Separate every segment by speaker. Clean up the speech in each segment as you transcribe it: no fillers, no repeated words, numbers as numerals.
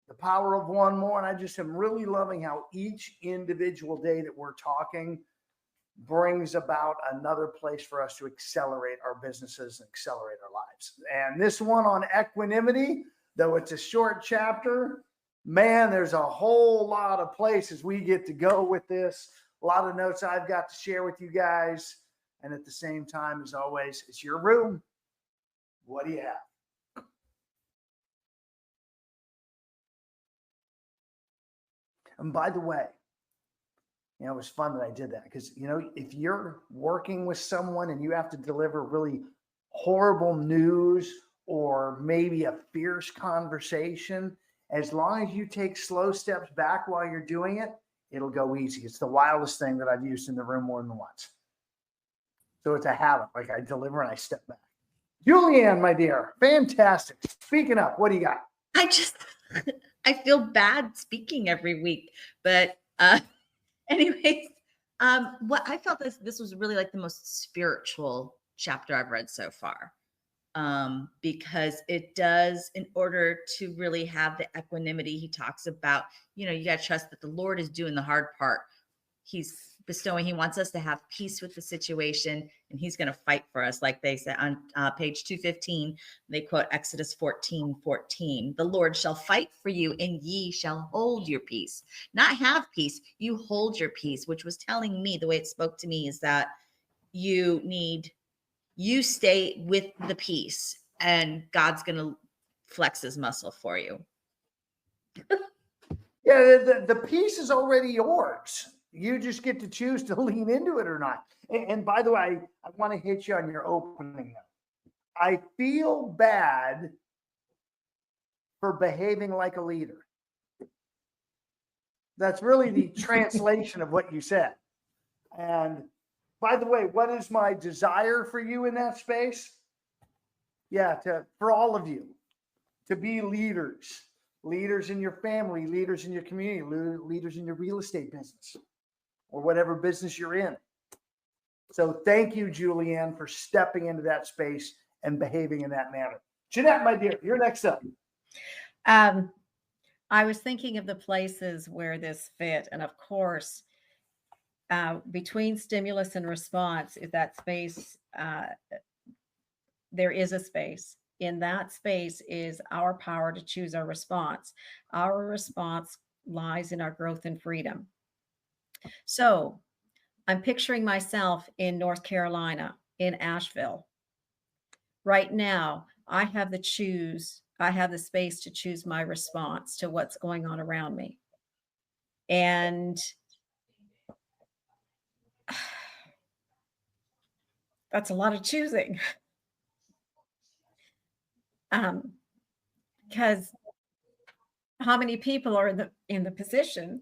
Speaker 1: the power of one more. And I just am really loving how each individual day that we're talking brings about another place for us to accelerate our businesses and accelerate our lives. And this one on equanimity, though it's a short chapter, man, there's a whole lot of places we get to go with this. A lot of notes I've got to share with you guys. And at the same time, as always, it's your room. What do you have? And by the way, it was fun that I did that because, if you're working with someone and you have to deliver really horrible news or maybe a fierce conversation, as long as you take slow steps back while you're doing it, it'll go easy. It's the wildest thing that I've used in the room more than once. So it's a habit. Like I deliver and I step back. Julianne, my dear, fantastic. Speaking up, what do you got?
Speaker 2: I feel bad speaking every week, but anyways, what I felt this was really like the most spiritual chapter I've read so far, because it does, in order to really have the equanimity, he talks about, you got to trust that the Lord is doing the hard part. He's bestowing, he wants us to have peace with the situation, and he's going to fight for us. Like they said on page 215, they quote Exodus 14:14. The Lord shall fight for you and ye shall hold your peace. Not have peace, you hold your peace, which was telling me, the way it spoke to me is that you stay with the peace and God's going to flex his muscle for you.
Speaker 1: Yeah, the peace is already yours. You just get to choose to lean into it or not. And by the way, I want to hit you on your opening note. I feel bad for behaving like a leader. That's really the translation of what you said. And by the way, what is my desire for you in that space? Yeah, for all of you to be leaders in your family, leaders in your community, leaders in your real estate business or whatever business you're in. So thank you, Julianne, for stepping into that space and behaving in that manner. Jeanette, my dear, you're next up.
Speaker 3: I was thinking of the places where this fit. And of course, between stimulus and response, if that space, there is a space. In that space is our power to choose our response. Our response lies in our growth and freedom. So I'm picturing myself in North Carolina, in Asheville. Right now, I have the space to choose my response to what's going on around me. And that's a lot of choosing. Because how many people are in the position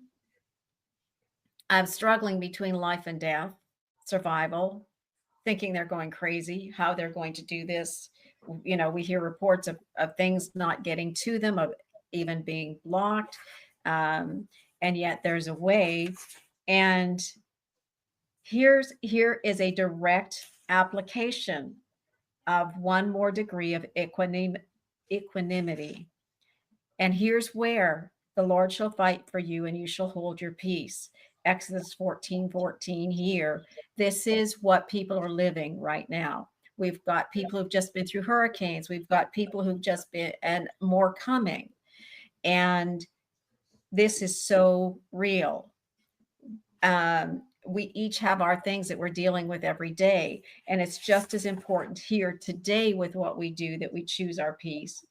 Speaker 3: of struggling between life and death, survival, thinking they're going crazy, how they're going to do this. We hear reports of things not getting to them, of even being blocked. And yet there's a way. And here is a direct application of one more degree of equanimity. And here's where the Lord shall fight for you and you shall hold your peace. Exodus 14:14 here. This is what people are living right now. We've got people who've just been through hurricanes. We've got people who've just been, and more coming. And this is so real. We each have our things that we're dealing with every day. And it's just as important here today with what we do that we choose our peace.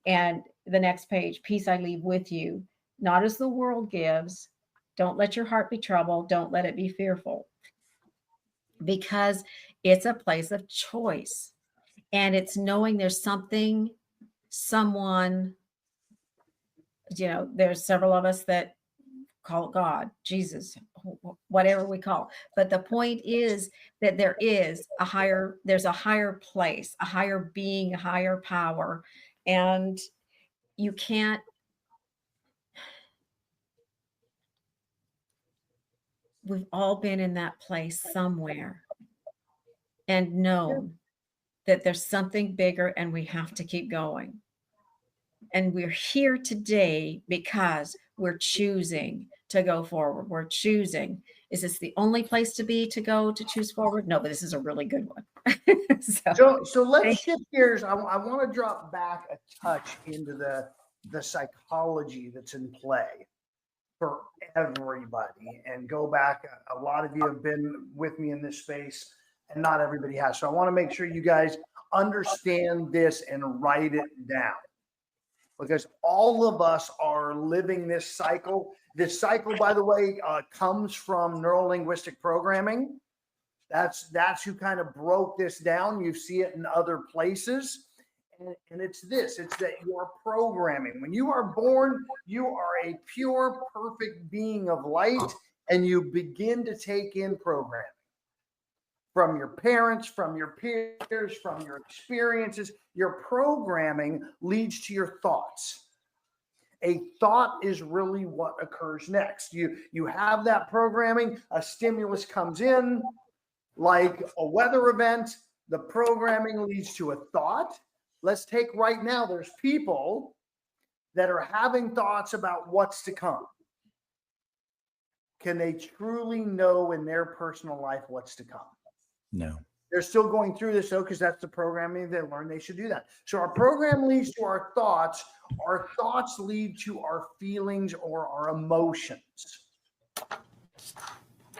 Speaker 3: And the next page, peace I leave with you, not as the world gives. Don't let your heart be troubled. Don't let it be fearful. Because it's a place of choice. And it's knowing there's someone, there's several of us that call it God, Jesus, whatever we call. But the point is that there's a higher place, a higher being, a higher power. And you can't, we've all been in that place somewhere and known that there's something bigger and we have to keep going. And we're here today because we're choosing to go forward. We're choosing. Is this the only place to be to go to choose forward? No, but this is a really good one.
Speaker 1: So let's shift gears. I want to drop back a touch into the psychology that's in play for everybody, and go back. A lot of you have been with me in this space, and not everybody has. So I want to make sure you guys understand this and write it down, because all of us are living this cycle. This cycle, by the way, comes from neuro-linguistic programming. That's who kind of broke this down. You see it in other places. And it's that your programming. When you are born, you are a pure, perfect being of light, and you begin to take in programming from your parents, from your peers, from your experiences. Your programming leads to your thoughts. A thought is really what occurs next. You have that programming, a stimulus comes in, like a weather event, the programming leads to a thought. Let's take right now, there's people that are having thoughts about what's to come. Can they truly know in their personal life what's to come?
Speaker 4: No.
Speaker 1: They're still going through this, though, because that's the programming they learned they should do that. So our program leads to our thoughts. Our thoughts lead to our feelings or our emotions.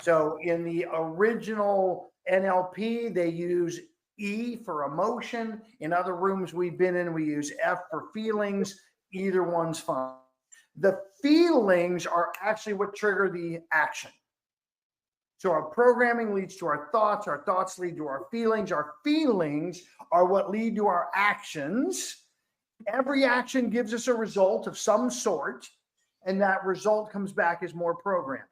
Speaker 1: So in the original NLP, they use E for emotion. In other rooms we've been in, we use F for feelings. Either one's fine. The feelings are actually what trigger the action. So our programming leads to our thoughts lead to our feelings are what lead to our actions. Every action gives us a result of some sort, and that result comes back as more programming.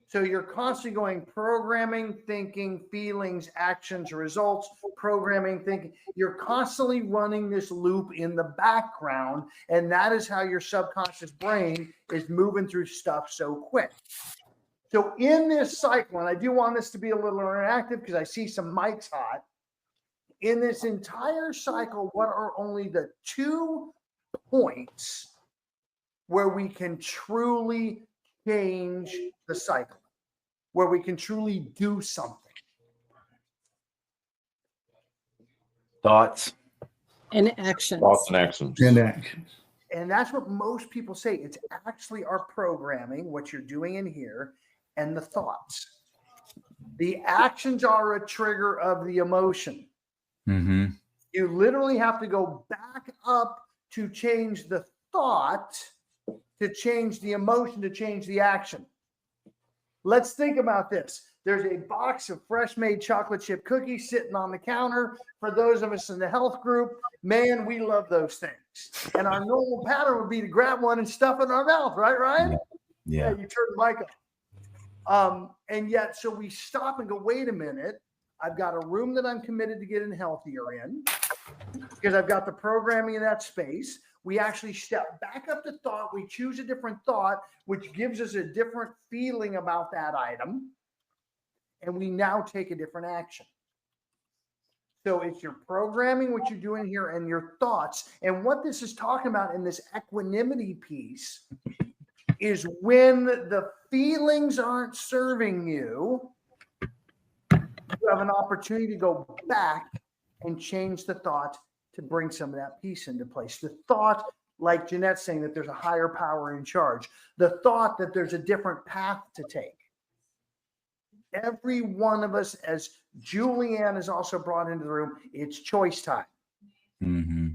Speaker 1: So you're constantly going programming, thinking, feelings, actions, results, programming, thinking. You're constantly running this loop in the background, and that is how your subconscious brain is moving through stuff so quick. So in this cycle, and I do want this to be a little interactive because I see some mics hot. In this entire cycle, what are only the 2 points where we can truly change the cycle, where we can truly do something?
Speaker 4: Thoughts
Speaker 5: and actions.
Speaker 6: Thoughts and actions.
Speaker 4: and actions.
Speaker 1: And that's what most people say. It's actually our programming, what you're doing in here, and the thoughts. The actions are a trigger of the emotion.
Speaker 4: Mm-hmm.
Speaker 1: You literally have to go back up to change the thought, to change the emotion, to change the action. Let's think about this. There's a box of fresh made chocolate chip cookies sitting on the counter. For those of us in the health group, man, we love those things. And our normal pattern would be to grab one and stuff it in our mouth, right, Ryan?
Speaker 4: Yeah.
Speaker 1: You turn the mic off. And yet, so we stop and go, wait a minute. I've got a room that I'm committed to getting healthier in because I've got the programming in that space. We actually step back up to thought. We choose a different thought, which gives us a different feeling about that item. And we now take a different action. So it's your programming, what you're doing here, and your thoughts. And what this is talking about in this equanimity piece is when the feelings aren't serving you, you have an opportunity to go back and change the thought to bring some of that peace into place. The thought, like Jeanette's saying, that there's a higher power in charge. The thought that there's a different path to take. Every one of us, as Julianne is also brought into the room, it's choice time.
Speaker 4: Mm-hmm.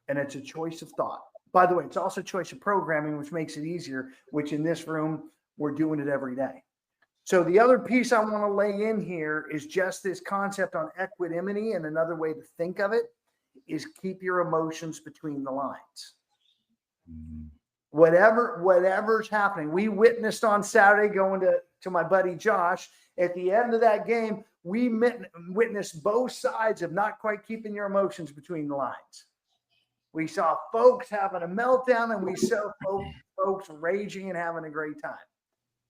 Speaker 1: And it's a choice of thought. By the way, it's also a choice of programming, which makes it easier, which in this room, we're doing it every day. So the other piece I want to lay in here is just this concept on equanimity, and another way to think of it is keep your emotions between the lines.
Speaker 4: Mm-hmm.
Speaker 1: Whatever's happening. We witnessed on Saturday going to my buddy Josh. At the end of that game, we witnessed both sides of not quite keeping your emotions between the lines. We saw folks having a meltdown, and we saw folks raging and having a great time.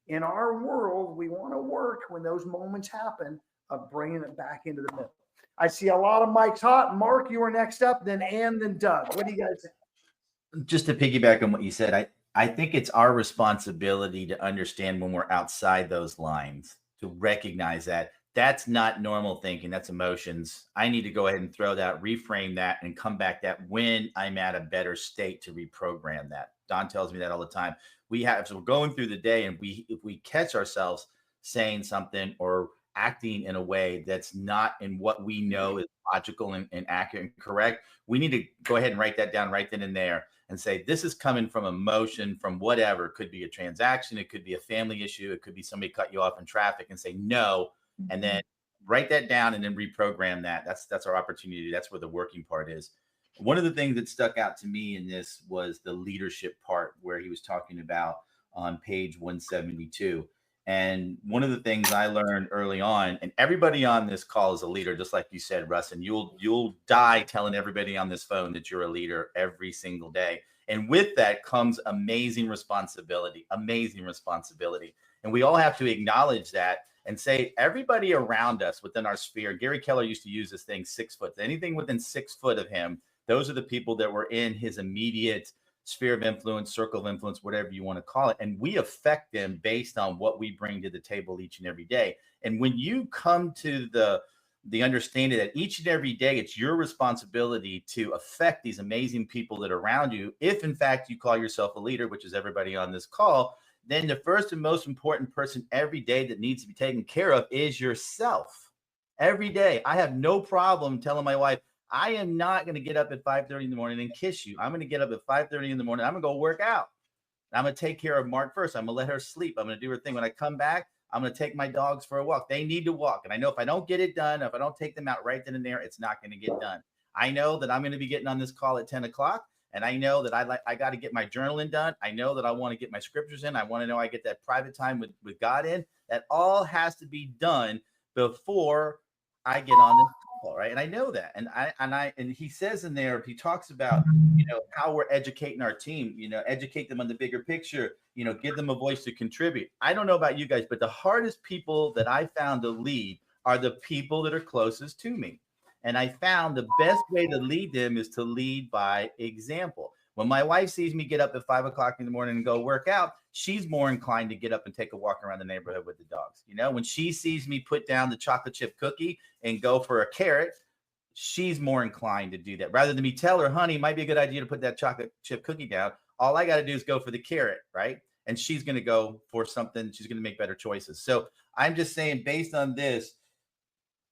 Speaker 1: In our world, we want to work when those moments happen of bringing it back into the middle. I see a lot of mics hot. Mark, you are next up, then Ann, then Doug. What do you guys think?
Speaker 5: Just to piggyback on what you said, I think it's our responsibility to understand when we're outside those lines, to recognize that that's not normal thinking, that's emotions. I need to go ahead and throw that, reframe that, and come back that when I'm at a better state to reprogram that. Don tells me that all the time. So we're going through the day, and if we catch ourselves saying something or acting in a way that's not in what we know is logical and accurate and correct, we need to go ahead and write that down right then and there and say, this is coming from emotion, from whatever. It could be a transaction, it could be a family issue, it could be somebody cut you off in traffic, and say no, and then write that down and then reprogram that. That's our opportunity. That's where the working part is. One of the things that stuck out to me in this was the leadership part, where he was talking about on page 172. And one of the things I learned early on, and everybody on this call is a leader, just like you said, Russ, and you'll die telling everybody on this phone that you're a leader every single day. And with that comes amazing responsibility. And we all have to acknowledge that and say, everybody around us within our sphere, Gary Keller used to use this thing, 6 foot, anything within 6 foot of him, those are the people that were in his immediate sphere of influence, circle of influence, whatever you want to call it. And we affect them based on what we bring to the table each and every day. And when you come to the understanding that each and every day it's your responsibility to affect these amazing people that are around you, if in fact you call yourself a leader, which is everybody on this call, then the first and most important person every day that needs to be taken care of is yourself. Every day. I have no problem telling my wife, I am not going to get up at 5:30 in the morning and kiss you. I'm going to get up at 5:30 in the morning. I'm going to go work out. I'm going to take care of Mark first. I'm going to let her sleep. I'm going to do her thing. When I come back, I'm going to take my dogs for a walk. They need to walk. And I know if I don't get it done, if I don't take them out right then and there, it's not going to get done. I know that I'm going to be getting on this call at 10 o'clock. And I know that I got to get my journaling done. I know that I want to get my scriptures in. I want to know I get that private time with God in. That all has to be done before I get on this call, right? And I know that. And he says in there, he talks about, how we're educating our team, educate them on the bigger picture, give them a voice to contribute. I don't know about you guys, but the hardest people that I found to lead are the people that are closest to me. And I found the best way to lead them is to lead by example. When my wife sees me get up at 5 o'clock in the morning and go work out, she's more inclined to get up and take a walk around the neighborhood with the dogs. When she sees me put down the chocolate chip cookie and go for a carrot, she's more inclined to do that. Rather than me tell her, honey, it might be a good idea to put that chocolate chip cookie down. All I got to do is go for the carrot, right? And she's going to go for something. She's going to make better choices. So I'm just saying, based on this,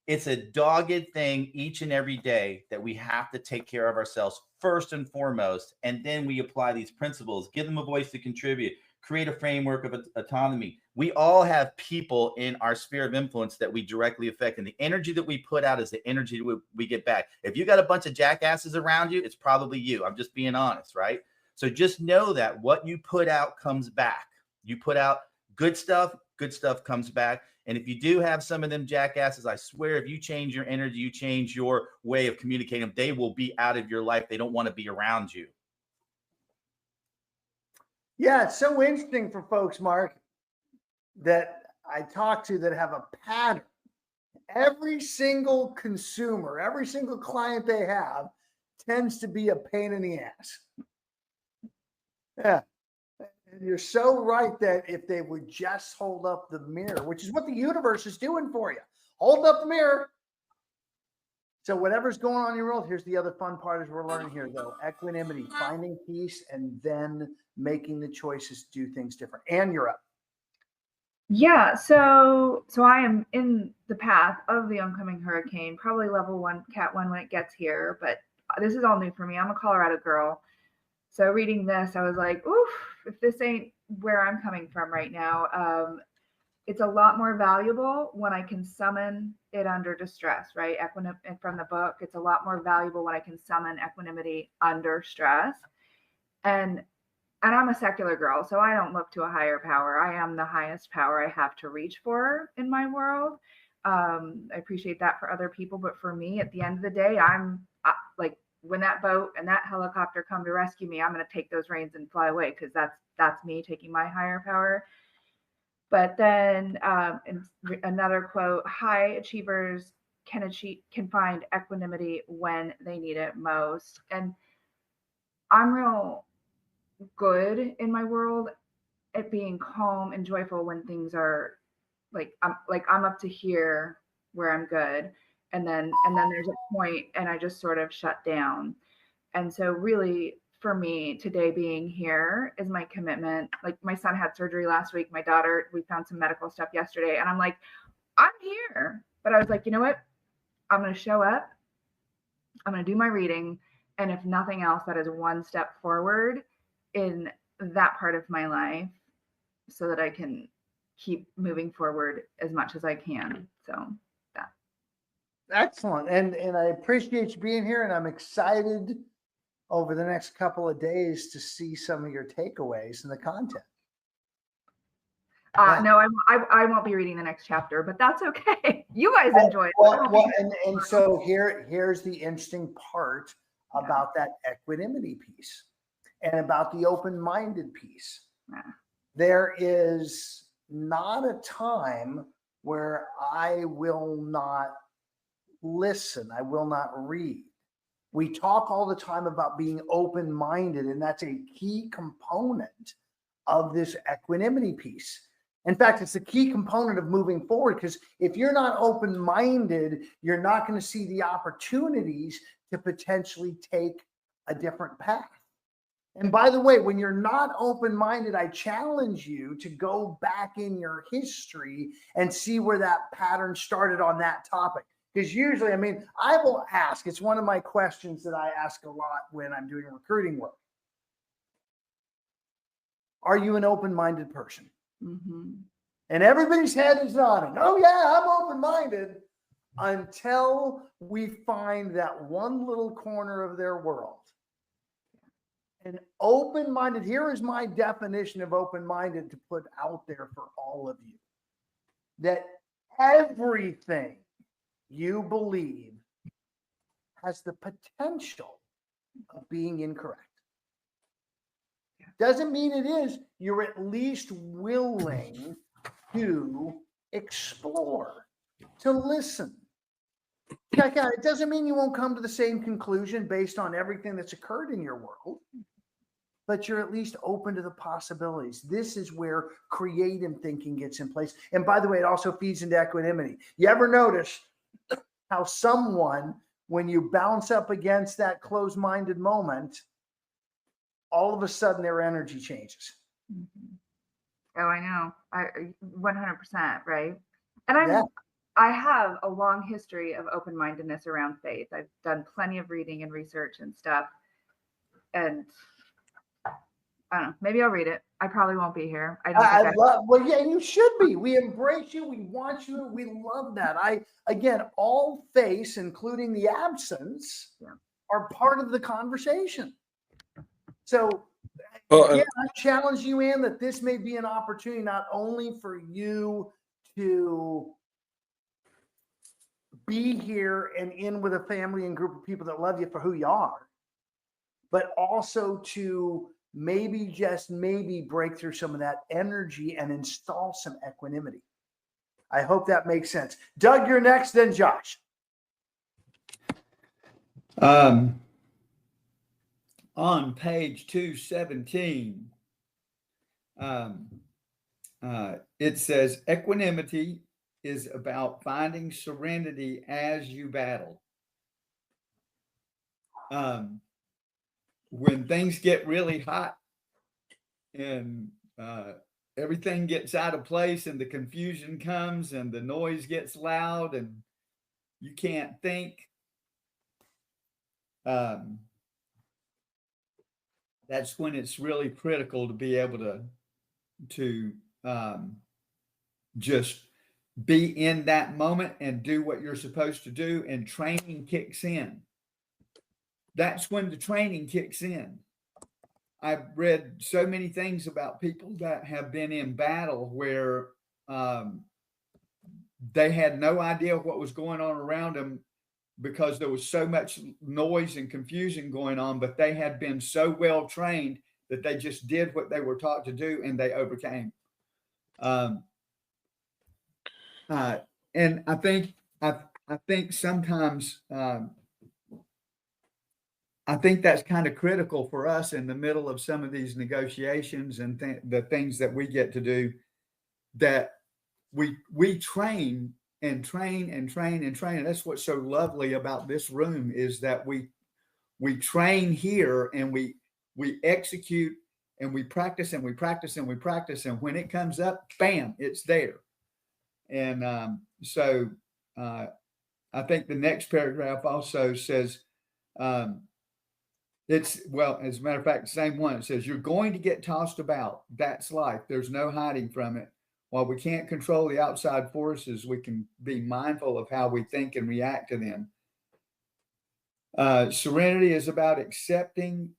Speaker 5: it's a dogged thing each and every day that we have to take care of ourselves first and foremost. And then we apply these principles, give them a voice to contribute, create a framework of autonomy. We all have people in our sphere of influence that we directly affect. And the energy that we put out is the energy we get back. If you got a bunch of jackasses around you, it's probably you. I'm just being honest, right? So just know that what you put out comes back. You put out good stuff comes back. And if you do have some of them jackasses, I swear, if you change your energy, you change your way of communicating, they will be out of your life. They don't want to be around you.
Speaker 1: Yeah, it's so interesting for folks, Mark, that I talk to that have a pattern. Every single consumer, every single client they have tends to be a pain in the ass. Yeah. And you're so right that if they would just hold up the mirror, which is what the universe is doing for you, hold up the mirror. So whatever's going on in your world, here's the other fun part is we're learning here, though. Equanimity, finding peace, and then making the choices to do things different. And you're up.
Speaker 6: Yeah, so I am in the path of the oncoming hurricane, probably level 1, Cat 1 when it gets here, but this is all new for me. I'm a Colorado girl. So reading this, I was like, oof, if this ain't where I'm coming from right now, it's a lot more valuable when I can summon it under distress, right? From the book, it's a lot more valuable when I can summon equanimity under stress. And I'm a secular girl, so I don't look to a higher power. I am the highest power I have to reach for in my world. I appreciate that for other people, but for me, at the end of the day, I'm like, when that boat and that helicopter come to rescue me, I'm going to take those reins and fly away, because that's me taking my higher power. But then another quote, high achievers can find equanimity when they need it most. And I'm real good in my world at being calm and joyful when things are I'm up to here where I'm good. And then there's a point and I just sort of shut down. And so really for me today being here is my commitment. Like my son had surgery last week. My daughter, we found some medical stuff yesterday and I'm like, I'm here. But I was like, you know what? I'm going to show up. I'm going to do my reading. And if nothing else, that is one step forward in that part of my life so that I can keep moving forward as much as I can. So that.
Speaker 1: Excellent. And I appreciate you being here, and I'm excited over the next couple of days to see some of your takeaways and the content. Yeah.
Speaker 6: No, I won't be reading the next chapter, but that's okay. You guys enjoy it.
Speaker 1: Well, and so here's the interesting part about that equanimity piece and about the open-minded piece.
Speaker 6: Yeah.
Speaker 1: There is not a time where I will not listen. I will not read. We talk all the time about being open-minded, and that's a key component of this equanimity piece. In fact, it's a key component of moving forward, because if you're not open-minded, you're not going to see the opportunities to potentially take a different path. And by the way, when you're not open-minded, I challenge you to go back in your history and see where that pattern started on that topic. Because usually, I will ask, it's one of my questions that I ask a lot when I'm doing recruiting work. Are you an open-minded person?
Speaker 6: Mm-hmm.
Speaker 1: And everybody's head is nodding. Oh yeah, I'm open-minded, until we find that one little corner of their world. And open-minded, here is my definition of open-minded to put out there for all of you. That everything you believe has the potential of being incorrect. Doesn't mean it is. You're at least willing to explore, to listen. It doesn't mean you won't come to the same conclusion based on everything that's occurred in your world, but you're at least open to the possibilities. This is where creative thinking gets in place. And by the way, it also feeds into equanimity. You ever notice how someone, when you bounce up against that closed-minded moment, all of a sudden their energy changes?
Speaker 6: Mm-hmm. Oh, I know. 100%, right? And I have a long history of open-mindedness around faith. I've done plenty of reading and research and stuff. And I don't know, maybe I'll read it. I probably won't be here.
Speaker 1: Well, yeah, you should be. We embrace you. We want you. We love that. All face, including the absence, are part of the conversation. So I challenge you, Ann, that this may be an opportunity not only for you to be here and in with a family and group of people that love you for who you are, but also to maybe break through some of that energy and install some equanimity. I hope that makes sense. Doug, you're next, then Josh.
Speaker 7: On page 217, it says equanimity is about finding serenity as you battle. When things get really hot and everything gets out of place and the confusion comes and the noise gets loud and you can't think, that's when it's really critical to be able to just be in that moment and do what you're supposed to do, and training kicks in. That's when the training kicks in. I've read so many things about people that have been in battle where they had no idea what was going on around them because there was so much noise and confusion going on, but they had been so well trained that they just did what they were taught to do and they overcame. And I think I think sometimes I think that's kind of critical for us in the middle of some of these negotiations and the things that we get to do, that we train and train and train and train. And that's what's so lovely about this room, is that we train here, and we execute, and we practice and we practice and we practice. And when it comes up, bam, it's there. And so I think the next paragraph also says, it's, well, as a matter of fact, the same one. It says, you're going to get tossed about. That's life. There's no hiding from it. While we can't control the outside forces, we can be mindful of how we think and react to them. Serenity is about accepting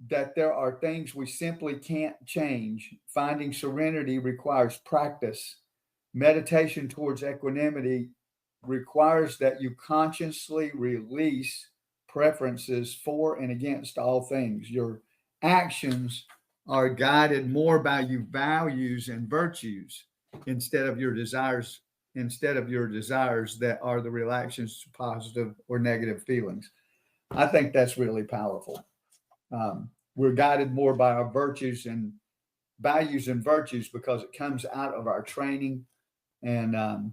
Speaker 7: that there are things we simply can't change. Finding serenity requires practice. Meditation towards equanimity requires that you consciously release preferences for and against all things. Your actions are guided more by your values and virtues instead of your desires that are the reactions to positive or negative feelings. I think that's really powerful. We're guided more by our virtues and values and virtues because it comes out of our training and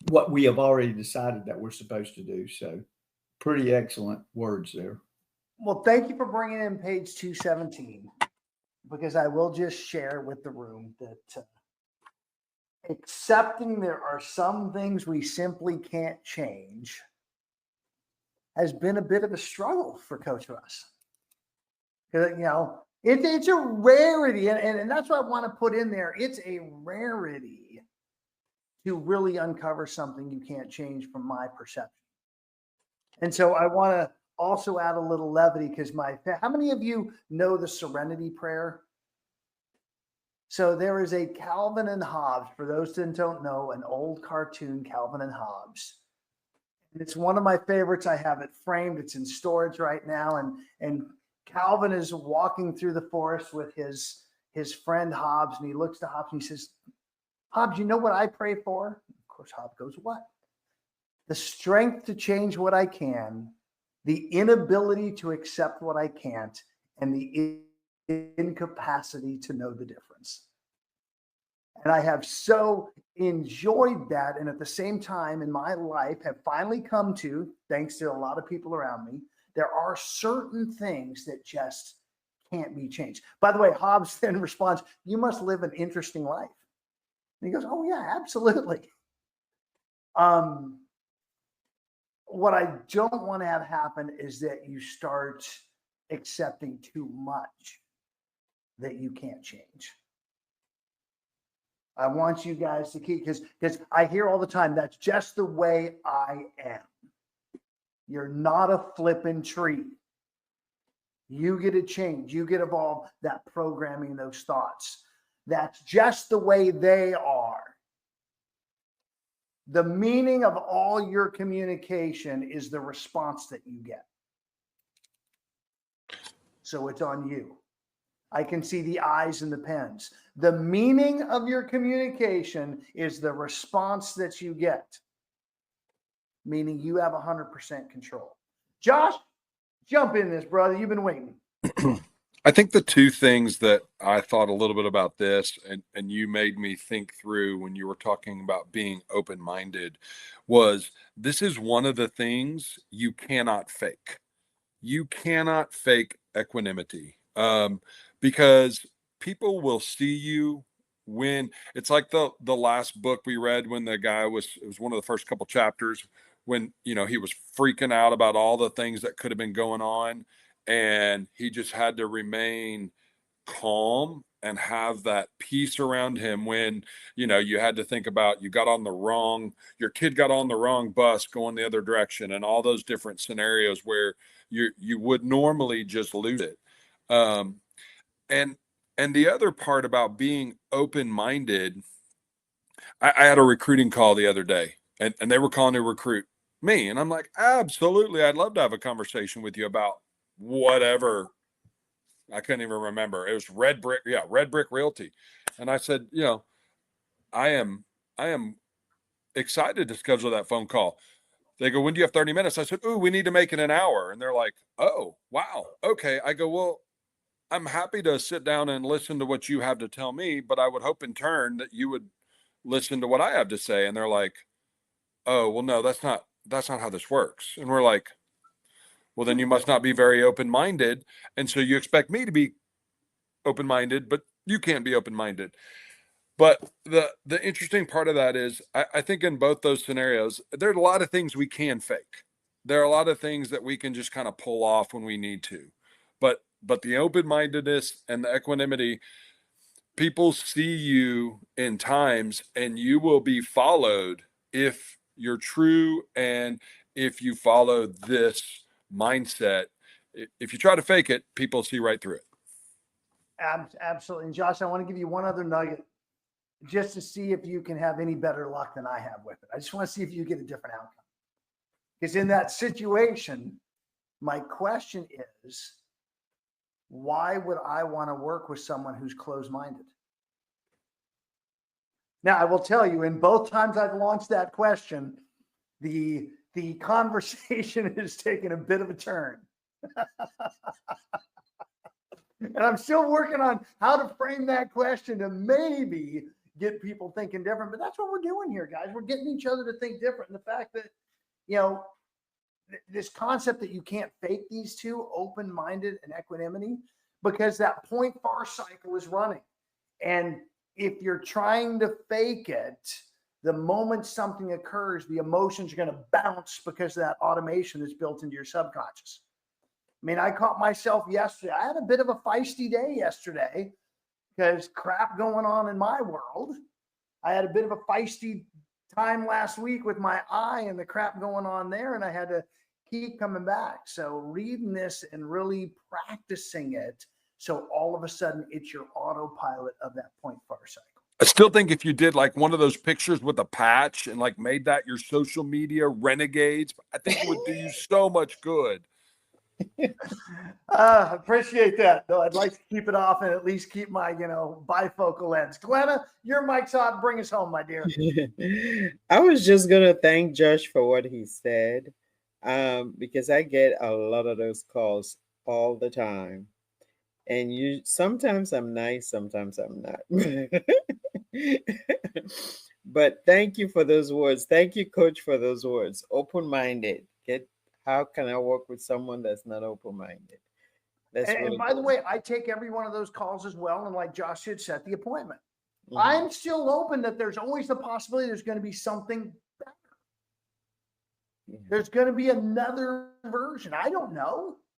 Speaker 7: what we have already decided that we're supposed to do. So pretty excellent words there.
Speaker 1: Well, thank you for bringing in page 217, because I will just share with the room that accepting there are some things we simply can't change has been a bit of a struggle for Coach Russ. You know, it's a rarity, and that's what I want to put in there. It's a rarity to really uncover something you can't change, from my perception. And so I want to also add a little levity, because how many of you know the Serenity Prayer? So there is a Calvin and Hobbes, for those that don't know, an old cartoon, Calvin and Hobbes. And it's one of my favorites. I have it framed. It's in storage right now. And Calvin is walking through the forest with his friend Hobbes, and he looks to Hobbes and he says, Hobbes, you know what I pray for? Of course, Hobbes goes, what? The strength to change what I can, the inability to accept what I can't, and the incapacity to know the difference. And I have so enjoyed that. And at the same time in my life have finally come to, thanks to a lot of people around me, there are certain things that just can't be changed. By the way, Hobbes then responds, you must live an interesting life. And he goes, oh yeah, absolutely. What I don't want to have happen is that you start accepting too much that you can't change. I want you guys to keep, because I hear all the time, that's just the way I am. You're not a flippin' tree. You get to change. You get to evolve that programming, those thoughts. That's just the way they are. The meaning of all your communication is the response that you get. So it's on you. I can see the eyes and the pens. The meaning of your communication is the response that you get, meaning you have 100% control. Josh, jump in this, brother. You've been waiting.
Speaker 8: I think the two things that I thought a little bit about this, and you made me think through when you were talking about being open-minded, was this is one of the things you cannot fake. You cannot fake equanimity, because people will see you when it's like the last book we read, when the guy it was one of the first couple chapters, when, you know, he was freaking out about all the things that could have been going on, and he just had to remain calm and have that peace around him when, you know, you had to think about your kid got on the wrong bus going the other direction, and all those different scenarios where you would normally just lose it. And the other part about being open-minded, I had a recruiting call the other day, and they were calling to recruit me. And I'm like, absolutely, I'd love to have a conversation with you about whatever. I couldn't even remember. It was Red Brick Realty. And I said, you know, I am excited to schedule that phone call. They go, when do you have 30 minutes? I said, ooh, we need to make it an hour. And they're like, oh, wow. Okay. I go, well, I'm happy to sit down and listen to what you have to tell me, but I would hope in turn that you would listen to what I have to say. And they're like, oh, well, no, that's not how this works. And we're like, well, then you must not be very open-minded. And so you expect me to be open-minded, but you can't be open-minded. But the interesting part of that is I think in both those scenarios, there are a lot of things we can fake. There are a lot of things that we can just kind of pull off when we need to. But the open-mindedness and the equanimity, people see you in times and you will be followed if you're true and if you follow this mindset. If you try to fake it, people see right through it.
Speaker 1: Absolutely. And Josh, I want to give you one other nugget just to see if you can have any better luck than I have with it. I just want to see if you get a different outcome. Because in that situation, my question is, why would I want to work with someone who's closed-minded? Now, I will tell you, in both times I've launched that question, the conversation has taken a bit of a turn. And I'm still working on how to frame that question to maybe get people thinking different. But that's what we're doing here, guys. We're getting each other to think different. And the fact that, you know, this concept that you can't fake these two, open-minded and equanimity, because that point far cycle is running. And if you're trying to fake it, the moment something occurs, the emotions are going to bounce because of that automation that's built into your subconscious. I mean, I caught myself yesterday. I had a bit of a feisty day yesterday because crap going on in my world. I had a bit of a feisty time last week with my eye and the crap going on there, and I had to keep coming back. So reading this and really practicing it, so all of a sudden it's your autopilot of that point far cycle.
Speaker 8: I still think if you did like one of those pictures with a patch and like made that your social media renegades, I think it would do you so much good.
Speaker 1: Appreciate that. Though I'd like to keep it off and at least keep my, bifocal lens. Glenna, your mic's on. Bring us home, my dear.
Speaker 9: I was just gonna thank Josh for what he said, because I get a lot of those calls all the time, and sometimes I'm nice, sometimes I'm not. But thank you for those words. Thank you, Coach, for those words. Open-minded. How can I work with someone that's not open-minded?
Speaker 1: And by the way, I take every one of those calls as well. And like Josh said, set the appointment.
Speaker 9: Mm-hmm.
Speaker 1: I'm still open that there's always the possibility there's going to be something better. Yeah. There's going to be another version. I don't know.